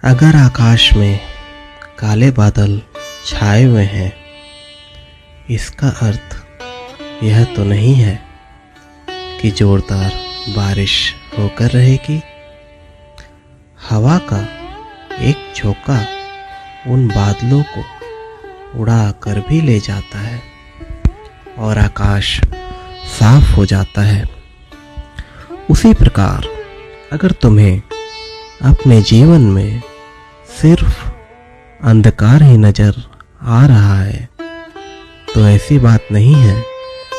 अगर आकाश में काले बादल छाए हुए हैं, इसका अर्थ यह तो नहीं है कि जोरदार बारिश होकर रहेगी। हवा का एक झोंका उन बादलों को उड़ा कर भी ले जाता है और आकाश साफ हो जाता है। उसी प्रकार अगर तुम्हें अपने जीवन में सिर्फ अंधकार ही नजर आ रहा है, तो ऐसी बात नहीं है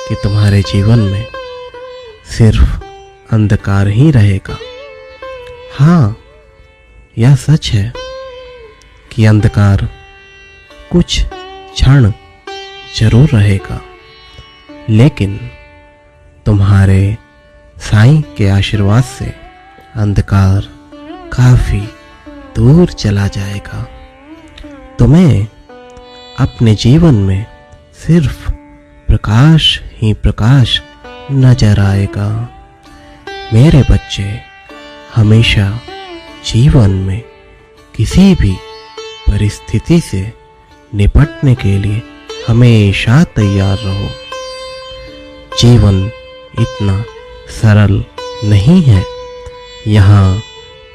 कि तुम्हारे जीवन में सिर्फ अंधकार ही रहेगा। हाँ, यह सच है कि अंधकार कुछ क्षण जरूर रहेगा, लेकिन तुम्हारे साईं के आशीर्वाद से अंधकार काफी दूर चला जाएगा। तुम्हें अपने जीवन में सिर्फ प्रकाश ही प्रकाश नजर आएगा। मेरे बच्चे हमेशा जीवन में किसी भी परिस्थिति से निपटने के लिए हमेशा तैयार रहो। जीवन इतना सरल नहीं है। यहाँ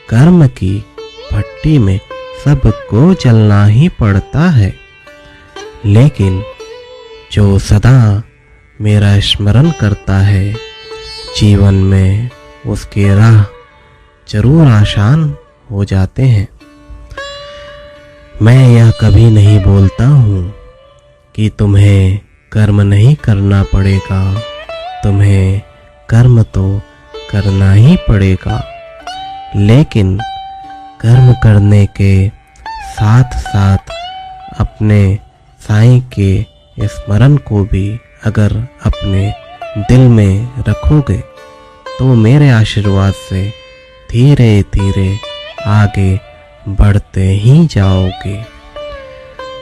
कर्म की भट्टी में सबको जलना ही पड़ता है, लेकिन जो सदा मेरा स्मरण करता है, जीवन में उसके राह जरूर आसान हो जाते हैं। मैं यह कभी नहीं बोलता हूँ कि तुम्हें कर्म नहीं करना पड़ेगा। तुम्हें कर्म तो करना ही पड़ेगा, लेकिन कर्म करने के साथ साथ अपने साईं के स्मरण को भी अगर अपने दिल में रखोगे, तो मेरे आशीर्वाद से धीरे धीरे आगे बढ़ते ही जाओगे।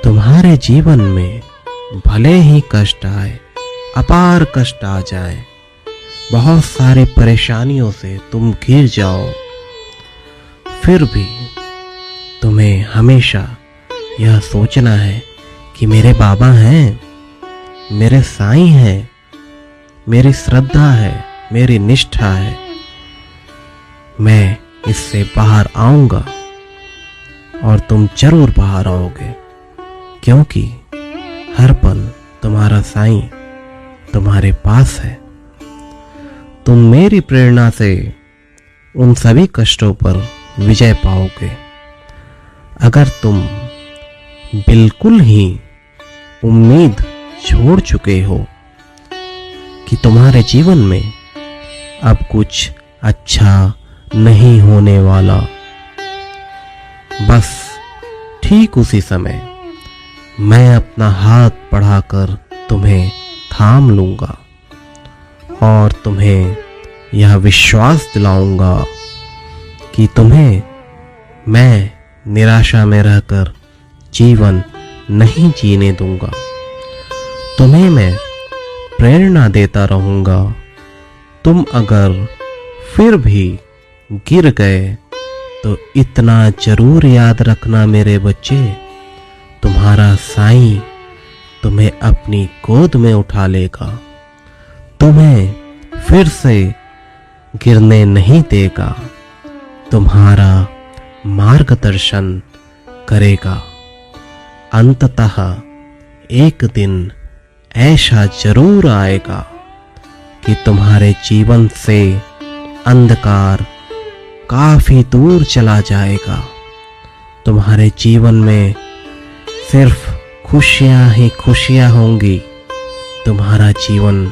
तुम्हारे जीवन में भले ही कष्ट आए, अपार कष्ट आ जाए, बहुत सारी परेशानियों से तुम घिर जाओ, फिर भी तुम्हें हमेशा यह सोचना है कि मेरे बाबा हैं, मेरे साईं हैं, मेरी श्रद्धा है, मेरी निष्ठा है। मैं इससे बाहर आऊंगा और तुम जरूर बाहर आओगे, क्योंकि हर पल तुम्हारा साईं तुम्हारे पास है। तुम मेरी प्रेरणा से उन सभी कष्टों पर विजय पाओगे। अगर तुम बिल्कुल ही उम्मीद छोड़ चुके हो कि तुम्हारे जीवन में अब कुछ अच्छा नहीं होने वाला, बस ठीक उसी समय मैं अपना हाथ बढ़ाकर तुम्हें थाम लूंगा और तुम्हें यह विश्वास दिलाऊंगा कि तुम्हें मैं निराशा में रहकर जीवन नहीं जीने दूंगा। तुम्हें मैं प्रेरणा देता रहूंगा। तुम अगर फिर भी गिर गए तो इतना जरूर याद रखना मेरे बच्चे, तुम्हारा साईं तुम्हें अपनी गोद में उठा लेगा, तुम्हें फिर से गिरने नहीं देगा, तुम्हारा मार्गदर्शन करेगा। अंततः एक दिन ऐसा जरूर आएगा कि तुम्हारे जीवन से अंधकार काफी दूर चला जाएगा। तुम्हारे जीवन में सिर्फ खुशियां ही खुशियां होंगी। तुम्हारा जीवन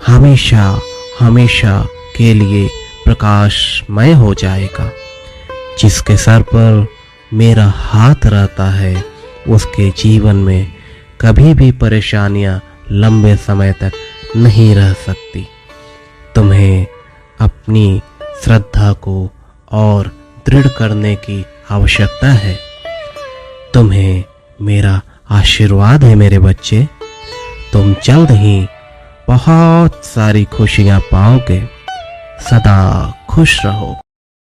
हमेशा हमेशा के लिए प्रकाशमय हो जाएगा। जिसके सर पर मेरा हाथ रहता है, उसके जीवन में कभी भी परेशानियां लंबे समय तक नहीं रह सकती। तुम्हें अपनी श्रद्धा को और दृढ़ करने की आवश्यकता है। तुम्हें मेरा आशीर्वाद है मेरे बच्चे। तुम जल्द ही बहुत सारी खुशियां पाओगे। सदा खुश रहो।